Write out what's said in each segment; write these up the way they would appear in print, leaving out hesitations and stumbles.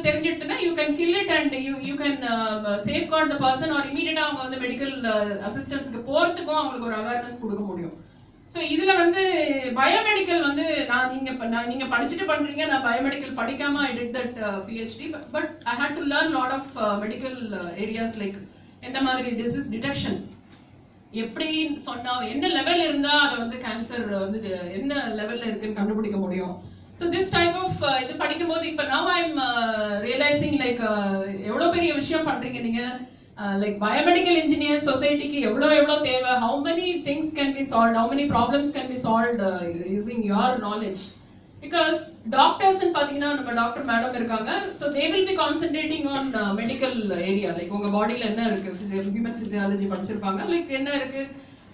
தெரிஞ்சிடுதுன்னா you can kill it and you can safeguard the person or immediate அவங்க வந்து medical அசிஸ்டன்ஸ்க்கு போறதுக்கும் அவங்களுக்கு ஒரு அவேர்னஸ் கொடுக்க முடியும். ஸோ இதுல வந்து பயோமெடிக்கல் வந்து நீங்க படிச்சுட்டு பண்றீங்க, நான் பயோமெடிக்கல் படிக்காம I did that PhD, but I had to learn lot of medical areas like எந்த மாதிரி டிசீஸ் டிடெக்ஷன் எப்படி சொன்னா என்ன லெவல் இருந்தா அதை வந்து கேன்சர் வந்து என்ன லெவல்ல இருக்குன்னு கண்டுபிடிக்க முடியும். So this type of இது படிக்கும்போது இப்போ now I'm realizing like எவ்வளோ பெரிய விஷயம் பண்றீங்க நீங்க, like biomedical engineers society-க்கு எவ்வளோ தேவை, how many things can be solved, how many problems can be solved using your knowledge. Because doctors ன்னு பாத்தீங்கன்னா நம்ம டாக்டர் மேடம் இருக்காங்க, so they will be concentrating on medical area, like உங்க பாடியில என்ன இருக்கு, human physiology படிச்சிருப்பாங்க, like என்ன இருக்கு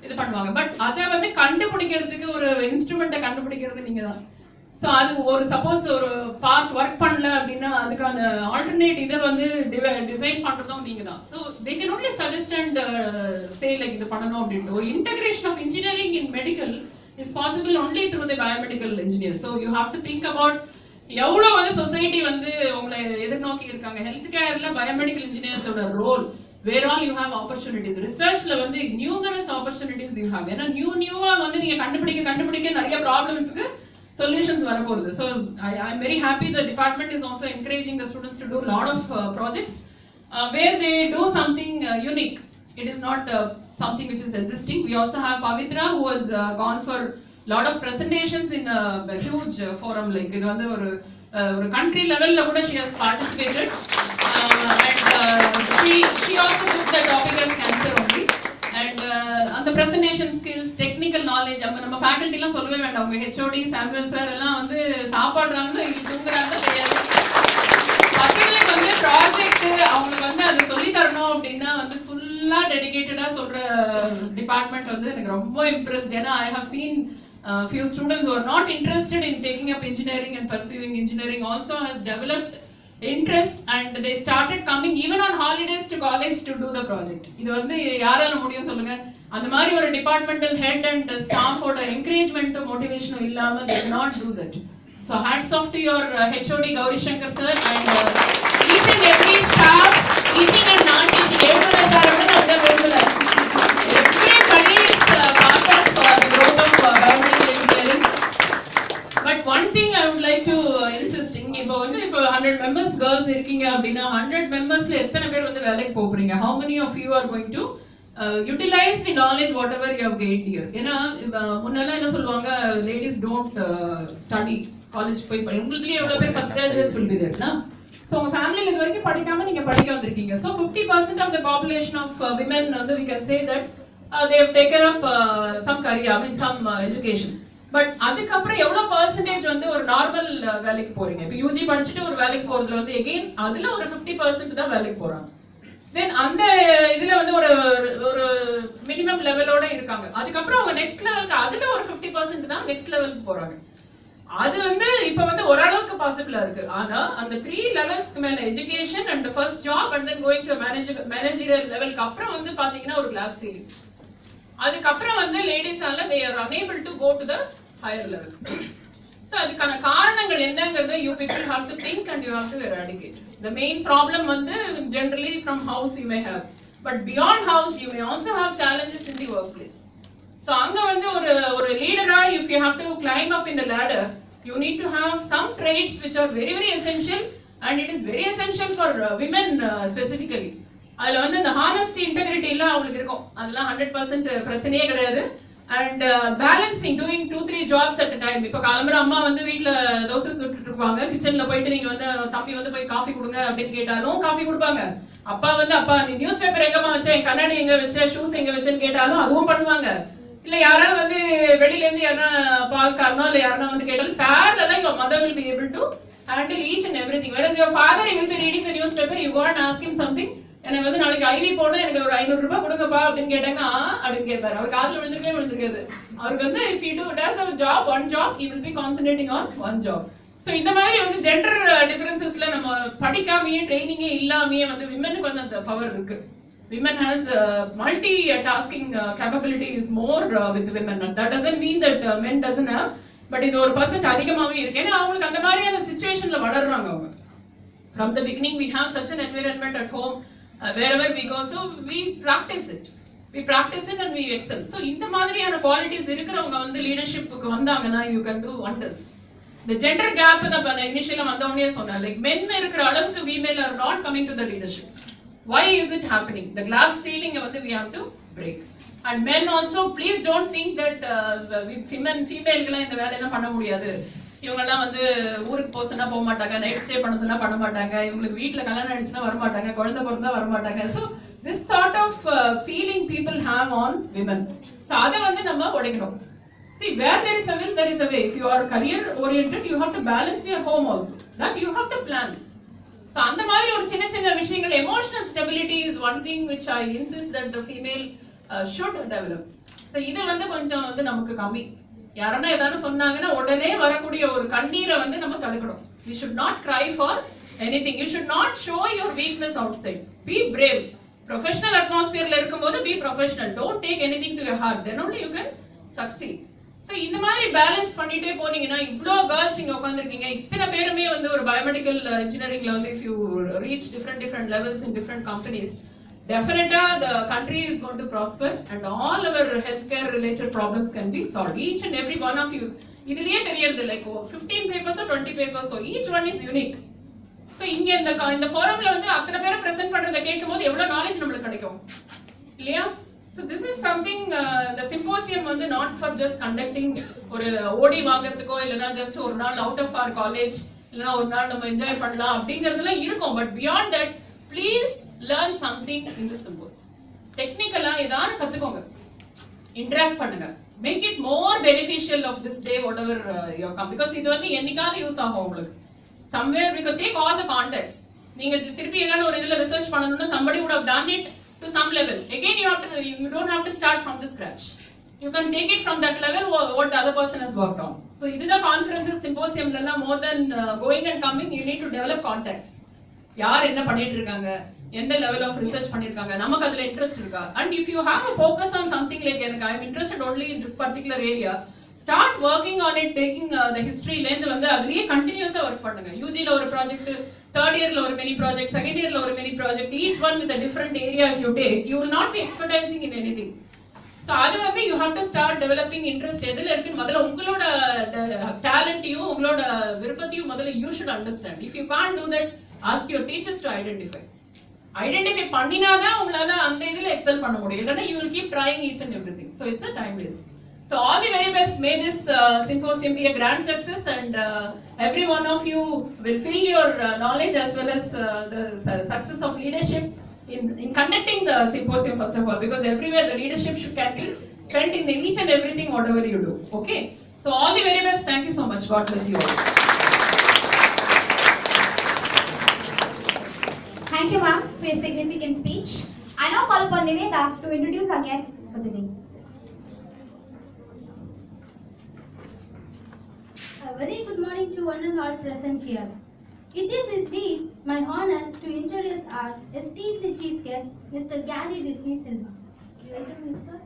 இது பண்ணுவாங்க. பட் அதை வந்து கண்டுபிடிக்கிறதுக்கு ஒரு இன்ஸ்ட்ருமெண்ட்டை கண்டுபிடிக்கிறது நீங்க தான். ஸோ அது ஒரு சப்போஸ் ஒரு பார்ட் ஒர்க் பண்ணல அப்படின்னா அதுக்கான ஆல்டர்னேட் இதை வந்து டிசைன் பண்றதும் நீங்க தான். So they can only suggest and say like இது பண்ணணும் அப்படின்ட்டு. ஒரு integration of engineering in medical is possible only through the biomedical engineer. So you have to think about எவ்வளோ வந்து சொசைட்டி வந்து உங்களை எதிர்நோக்கி இருக்காங்க. ஹெல்த் கேர்ல பயோமெடிக்கல் இன்ஜினியர்ஸோட role where all you have opportunities. Researchல வந்து numerous opportunities you have. ஏன்னா நியூவா வந்து நீங்க கண்டுபிடிக்க நிறைய ப்ராப்ளம்ஸ்க்கு solutions வரப்போகுது. So I'm very happy the department is also encouraging the students to do a lot of projects where they do something unique. It is not something which is existing. We also have Pavitra who has gone for lot of presentations in a huge forum, like இது வந்து ஒரு country level ல கூட she has participated and she also took the topic as cancer only. And அந்த presentation skills, technical knowledge, நம்ம faculty எல்லாம் சொல்லவே வேண்டாம். உங்க HOD சாமுவல் சார் எல்லாம் வந்து சாப்பாடுறாங்க இல்ல தூங்குறாங்க தெரியாது. பசங்களுக்கு வந்து ப்ராஜெக்ட் அவங்களுக்கு வந்து அதை சொல்லி தரணும் அப்படின்னா வந்து ஃபுல்லா டெடிகேட்டடா சொல்ற டிபார்ட்மெண்ட் வந்து எனக்கு ரொம்ப இம்ப்ரெஸ்ட். ஏன்னா I have seen few students who are not interested in taking up engineering and pursuing engineering also has developed interest and they started coming even on holidays to college to do the project. இது வந்து யாரால முடியும் சொல்லுங்க? அந்த மாதிரி ஒரு departmental head and ஸ்டாஃபோட encouragement மோட்டிவேஷனும் இல்லாம they cannot do that. So hats off to your HOD Gauri Shankar sir and each and every staff, teaching and non-teaching, everyone is everybody is part of the growth of biomedical engineering. But one thing I would like to insist, இப்போ 100 members girls இருக்கீங்க அப்படின்னா 100 membersல எத்தனை பேர் வந்து வேலைக்கு போறீங்க? How many of you are going to utilize the knowledge whatever you have gained here? ஏன்னா முன்னெல்லாம் என்ன சொல்லுவாங்க, ladies don't study college போய் உங்களுக்குலயே எவ்வளவு பேர் first graduates will be there na. So உங்க ஃபேமிலில இது வரைக்கும் படிக்காம நீங்க படிக்க வந்திருக்கீங்க. So 50% of the population of women வந்து we can say that they have taken up some career, I mean some education. But அதுக்கப்புறம் எவ்வளவு பெர்சன்டேஜ் வந்து ஒரு நார்மல் வேலைக்கு போறீங்க? இப்போ யூஜி படிச்சுட்டு ஒரு வேலைக்கு போறதுல வந்து எகெயின் அதுல ஒரு 50% தான் வேலைக்கு போறாங்க. தென் அந்த இதுல வந்து ஒரு மினிமம் லெவலோட இருக்காங்க. அதுக்கப்புறம் அவங்க நெக்ஸ்ட் லெவலுக்கு அதுல ஒரு 50% தான் நெக்ஸ்ட் லெவலுக்கு போறாங்க. அது வந்து இப்ப வந்து ஓரளவுக்கு பாசிபிளா இருக்கு. ஆனா அந்த 3 லெவல்ஸ்க்கு மேல education and first job and then going to managerial லெவலுக்கு அப்புறம் வந்து பாத்தீங்கன்னா ஒரு கிளாஸ் சீலிங். அதுக்கப்புறம் வந்து லேடிஸால they are unable to go to the higher level. So அதுக்கான காரணங்கள் என்னங்கிறத you people have to think and you have to eradicate. The main problem வந்து generally from house you may have, but beyond house you may also have challenges in the workplace. So அங்க வந்து ஒரு லீடரா if you have to climb up in the ladder, you need to have some traits which are very very essential and it is very essential for women specifically. அதுல வந்து இந்த honesty integrity எல்லாம் அவங்களுக்கு இருக்கும். அதெல்லாம் 100% பிரச்சனையே கிடையாது. And balancing, doing 2-3 jobs at time. இப்போ காலம்பர அம்மா வந்து வீட்டுல தோசை சுட்டுட்டு இருப்பாங்க, கிச்சன்ல போயிட்டு நீங்க வந்து தம்பி வந்து போய் காஃபி கொடுங்க அப்படின்னு கேட்டாலும் காஃபி கொடுப்பாங்க. அப்பா வந்து அப்பா நீ நியூஸ் பேப்பர் எங்கம்மா வச்ச, என் கண்ணாடி எங்க வச்ச, ஷூஸ் எங்க வச்சேன்னு கேட்டாலும் அதுவும் பண்ணுவாங்க. இல்ல யாராவது வந்து வெளியில இருந்து யாரா பால் காரணம் இல்ல யாரா வந்து கேட்டாலும் பேரலா your mother will be able to handle each and everything, whereas your father he will be reading the newspaper, you go and ask him something, எனக்கு வந்து நாளைக்கு ஐவி போடணும், எனக்கு ஒரு 500 ரூபாய் கொடுங்கப்பா அப்படின்னு கேட்டாங்கன்னா அப்படின்னு கேட்பாரு. அவர் காதுல விழுந்திருக்காது. அவருக்கு வந்து if he does a job, one job, he will be concentrating on one job. So இந்த மாதிரி வந்து ஜெண்டர் டிஃபரன்சஸ்ல நம்ம படிக்காமயே ட்ரைனிங்கே இல்லாமயே வந்து விமனுக்கு வந்து அந்த பவர் இருக்கு. Women has multi-tasking capability is more with women. That doesn't mean that men doesn't have, but இது ஒரு % அதிகமாவே இருக்கு. ஏன்னா அவங்களுக்கு அந்த மாதிரியான சிச்சுவேஷன்ல வளர்றாங்க. அவங்க From the beginning, we have such an environment at home, wherever we go, so we practice it. We practice it and we excel. So, இந்த மாதிரியான qualities இருக்கிறவங்க வந்து leadershipக்கு வந்தாங்கன்னா, you can do wonders. The gender gap தான் initially வந்தவனே சொன்னேன். Like men இருக்கிற அளவுக்கு female are not coming to the leadership. Why is it happening? The glass ceiling வந்து we have to break. And men also, please don't think that female இந்த வேலையெல்லாம் பண்ண முடியாது. இவங்கெல்லாம் வந்து ஊருக்கு போக சொன்னா போக மாட்டாங்க, நைட் ஸ்டே பண்ண சொன்னா பண்ண மாட்டாங்க, இவங்களுக்கு வீட்டில் கல்யாணம் ஆயிடுச்சுன்னா வர மாட்டாங்க, குழந்தை பிறந்தா வர மாட்டாங்க. So this sort of feeling people have on women. So அதை வந்து நம்ம உடைக்கணும். See, where there is a will, there is a way. If you are career oriented, you have to balance your home also. That you have to plan. So அந்த மாதிரி ஒரு சின்ன சின்ன விஷயங்கள், emotional stability is one thing which I insist that the female should develop. So இது வந்து கொஞ்சம் வந்து நமக்கு கம்மி. யாரன்னா ஏதாவது சொன்னாங்கன்னா உடனே வரக்கூடிய ஒரு கண்ணீரை வந்து நம்ம தடுக்கணும். You should not cry for anything. You should not show your weakness outside. Be brave. Professional atmosphereல இருக்கும்போது be professional. Don't take anything to your heart. Then only you can succeed. So இந்த மாதிரி பேலன்ஸ் பண்ணிட்டே போனீங்கன்னா, இவ்வளோ girls இங்க உட்காந்துருக்கீங்க, இத்தனை பேருமே வந்து ஒரு பயோமெடிக்கல் இன்ஜினியரிங்ல வந்து if you reach different levels in different companies, definitely the country is going to prosper and all our healthcare related problems can be solved. Each and every one of you, இதுலயே தெரியுது, like 15 papers or 20 papers, so each one is unique. So இங்க இந்த ஃபோரம்ல வந்து அத்தனை பேரை present பண்றத கேட்கும்போது எவ்வளவு நாலேஜ் நம்மளுக்கு கிடைக்கும் இல்லையா? So this is something, the symposium வந்து not for just conducting ஒரு ஓடி வாங்குறதுக்கோ இல்லனா just ஒரு நாள் out of our college இல்லனா ஒரு நாள் நம்ம என்ஜாய் பண்ணலாம் அப்படிங்கறதுல இருக்கும். But beyond that, please learn something in this symposium. Technically ஏதாவது கத்துக்கோங்க, interact பண்ணுங்க, make it more beneficial of this day whatever you come, because இது வந்து என்னைக்காவது யூஸ் ஆகும் உங்களுக்கு. Somewhere we could take all the contacts. நீங்க திருப்பி ஏதாவது ஒரு இதுல ரிசர்ச் பண்ணனும்னா somebody would have done it to some level. Again you don't have to start from the scratch. You can take it from that level what the other person has worked on. So இதுல conferences symposium la more than going and coming, you need to develop contacts. யார் என்ன பண்ணிட்டு இருக்காங்க, எந்த level of research பண்ணிருக்காங்க, நமக்கு அதுல interest இருக்கா. And if you have a focus on something like I am interested only in this particular area, start working on it, taking the history ல இருந்து வந்து அதுலயே continuously work பண்ணுங்க. UG ல ஒரு project, third year la or many projects, second year la or many project, each one with a different area if you take, you will not be expertising in anything. So adu vandu you have to start developing interest edhula irukku modala ungaloda talent yu ungaloda virupathiyu modala you should understand. If you can't do that, ask your teachers to identify pannina da ungala andha idhula excel panna mudiyum, illana you will keep trying each and everything. So it's a time waste. So all the very best. May this symposium be a grand success, and every one of you will fill your knowledge as well as the success of leadership in conducting the symposium first of all, because everywhere the leadership can be felt in each and everything whatever you do. Okay, so all the very best. Thank you so much. God bless you all. Thank you, ma'am, for your significant speech. I now call upon Niveda to introduce our guest for the day. A very good morning to one and all present here. It is indeed my honor to introduce our esteemed chief guest, Mr. Gary Disney Silva. Welcome, sir.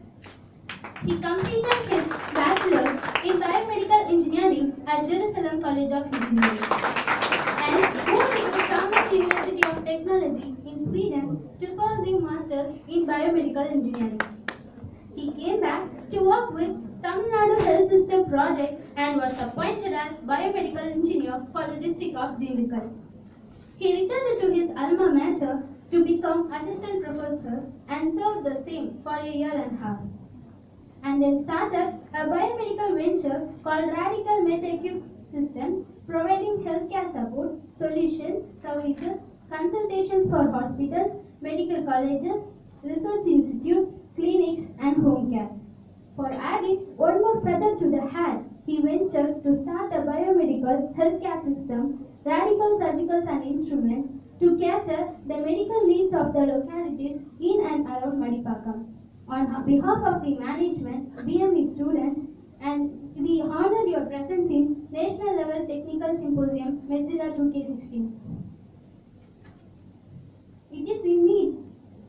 He completed his bachelor's in biomedical engineering at Jerusalem College of Engineering and moved to Chalmers University of Technology in Sweden to pursue masters in biomedical engineering. He came back to work with Tamil Nadu Health System Project and was appointed as biomedical engineer for the district of Dindigul. He returned to his alma mater to become assistant professor and served the same for a year and a half. And then started a biomedical venture called Radical MedEquip Systems, providing healthcare support, solutions, services, consultations for hospitals, medical colleges, research institutes, clinics and home care. For adding one more feather to the hat, he ventured to start a biomedical healthcare system, Radical Surgicals and Instruments, to cater the medical needs of the localities in and around Madipakam. On behalf of the management, BME students, and we honor your presence in National Level Technical Symposium, MEDZILLA 2K16. It is indeed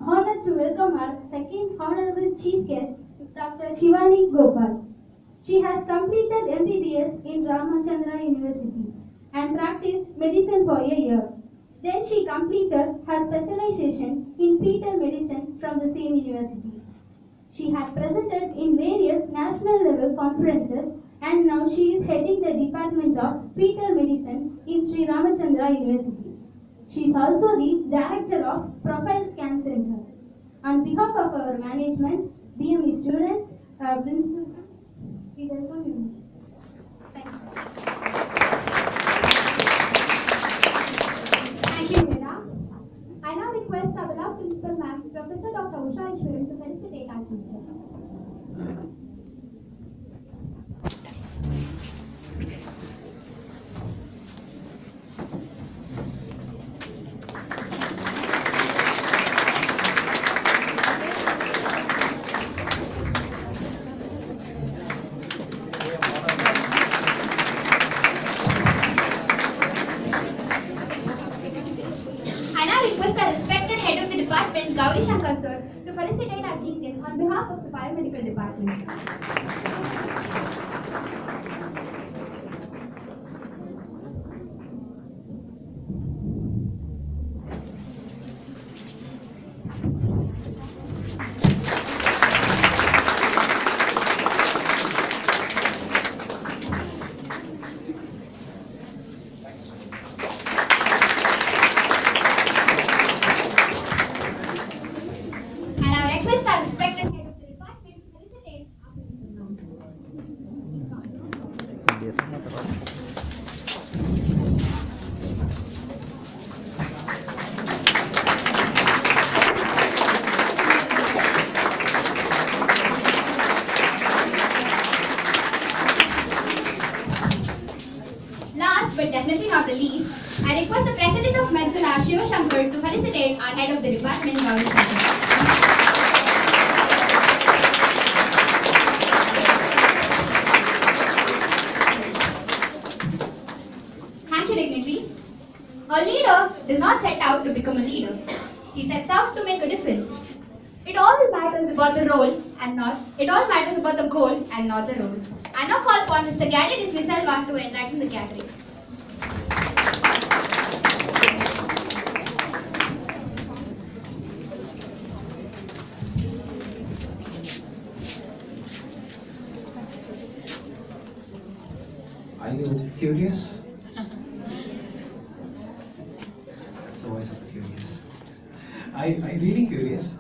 honored to welcome our second honorable chief guest, Dr. Shivani Gopal. She has completed MBBS in Ramachandra University and practiced medicine for a year. Then she completed her specialization in fetal medicine from the same university. She had presented in various national level conferences and now she is heading the Department of Fetal Medicine in Sri Ramachandra University. She is also the Director of Profile Scan Center. On behalf of our management, BME students, principal, we welcome you. Thank you. Thank you, Mira. I now request our beloved principal ma'am, Professor Dr.Ushaa Eswaran, to felicitate our teacher. I now request our respected head of the department, Gauri Shankar sir, to felicitate our chief guest on behalf of the biomedical department. And I request our respected head of the department to felicitate our principal ma'am. Last but definitely not the least, I request the president of MEDZILLA, Shankar, to felicitate our head of the department, Gauri Shankar. Thank you, dignitaries. A leader does not set out to become a leader. He sets out to make a difference. It all matters about the role and not. It all matters about the goal and not the role. I now call upon Mr. Gary Disney-Selva to enlighten the gathering. Are you curious? That's the voice of the curious. Are you really curious?